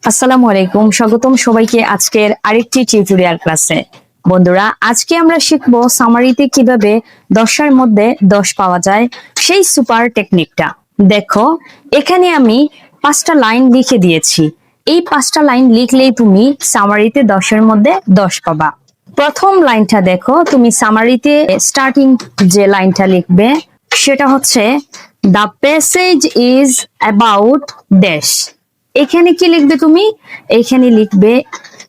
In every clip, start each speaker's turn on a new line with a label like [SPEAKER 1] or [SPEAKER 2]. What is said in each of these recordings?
[SPEAKER 1] আসসালামু আলাইকুম, স্বাগতম সবাইকে আজকের আরেকটি টিউটোরিয়াল ক্লাসে। বন্ধুরা, আজকে আমরা শিখবো সামারিতে কিভাবে 10-এর মধ্যে 10 পাওয়া যায় সেই সুপার টেকনিকটা। দেখো, এখানে আমি 5টা লাইন লিখে দিয়েছি। এই 5টা লাইন লিখলেই তুমি সামারিতে 10-এর মধ্যে 10 পাবা। প্রথম লাইনটা দেখো, তুমি সামারিতে স্টার্টিং যে লাইনটা লিখবে সেটা হচ্ছে the passage is about dash. এখানে কি লিখবে তুমি? এখানে লিখবে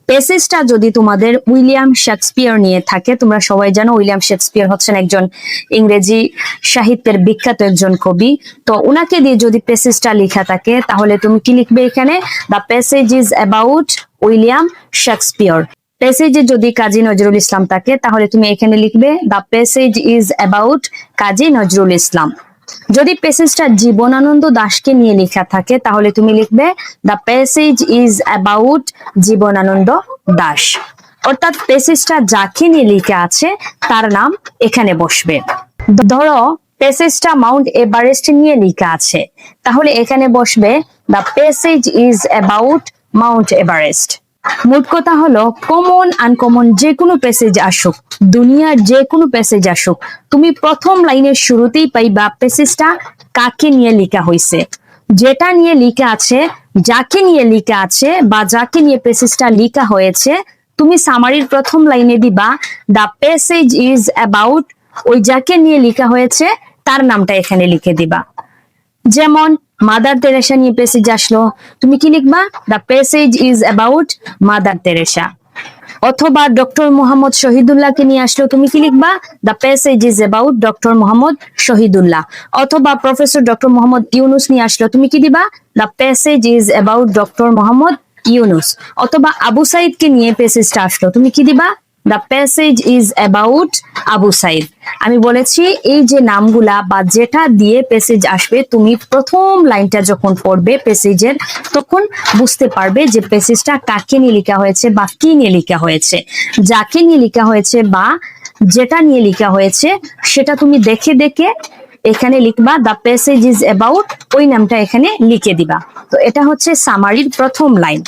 [SPEAKER 1] প্যাসেজটা যদি তোমাদের উইলিয়াম শেক্সপিয়ার নিয়ে থাকে, তোমরা সবাই জানো উইলিয়াম শেক্সপিয়ার হচ্ছেন একজন ইংরেজি সাহিত্যের বিখ্যাত একজন কবি। তো ওনাকে দিয়ে যদি প্যাসেজটা লেখা থাকে তাহলে তুমি কি লিখবে? এখানে the passage is about William Shakespeare. প্যাসেজে যদি কাজী নজরুল ইসলাম থাকে তাহলে তুমি এখানে লিখবে the passage is about Kazi Nazrul Islam. যদি প্যাসেজটা জীবনানন্দ দাশকে নিয়ে লেখা থাকে তাহলে তুমি লিখবে the passage is about Jibanananda Das. অর্থাৎ প্যাসেজটা যাকে নিয়ে লেখা আছে তার নাম এখানে বসবে। ধরো প্যাসেজটা মাউন্ট এভারেস্ট নিয়ে লেখা আছে, তাহলে এখানে বসবে the passage is about Mount Everest. মোট কথা হলো, কমন আনকমন যে কোনো প্যাসেজ আসুক, দুনিয়ার যে কোনো প্যাসেজ আসুক, তুমি প্রথম লাইনের শুরুতেই পাইবা প্যাসেজটা কাকে নিয়ে লেখা হয়েছে। যেটা নিয়ে লেখা আছে, যাকে নিয়ে লেখা আছে বা যাকে নিয়ে প্যাসেজটা লেখা হয়েছে, তুমি সামারির প্রথম লাইনে দিবা দ্য প্যাসেজ ইজ অ্যাবাউট ওই যাকে নিয়ে লেখা হয়েছে তার নামটা এখানে লিখে দিবা। যেমন মাদার তেরেসা নিয়ে প্যাসেজ আসলো, তুমি কি লিখবা? The passage is about mother Teresa. অথবা ডক্টর মোহাম্মদ শহীদুল্লাহকে নিয়ে আসলো, তুমি কি লিখবা? The passage is about doctor Mohammad Shahidullah. অথবা প্রফেসর ডক্টর মোহাম্মদ ইউনুস নিয়ে আসলো, তুমি কি দিবা? The passage is about doctor Mohammad Yunus. অথবা আবু সাইদকে নিয়ে প্যাসেজটা আসলো, তুমি কি দিবা? The passage is about Abu Sayeed. আমি বলেছি এই যে নামগুলা বা যেটা দিয়ে প্যাসেজ আসবে, তুমি প্রথম লাইনটা যখন পড়বে প্যাসেজের তখন বুঝতে পারবে যে প্যাসেজটা কাকে নিয়ে লেখা হয়েছে বা কি নিয়ে লেখা হয়েছে। যাকে নিয়ে লেখা হয়েছে বা যেটা নিয়ে লেখা হয়েছে সেটা তুমি দেখে দেখে এখানে লিখবা দ্য প্যাসেজ ইজ অ্যাবাউট, ওই নামটা এখানে লিখে দিবা। তো এটা হচ্ছে সামারির প্রথম লাইন।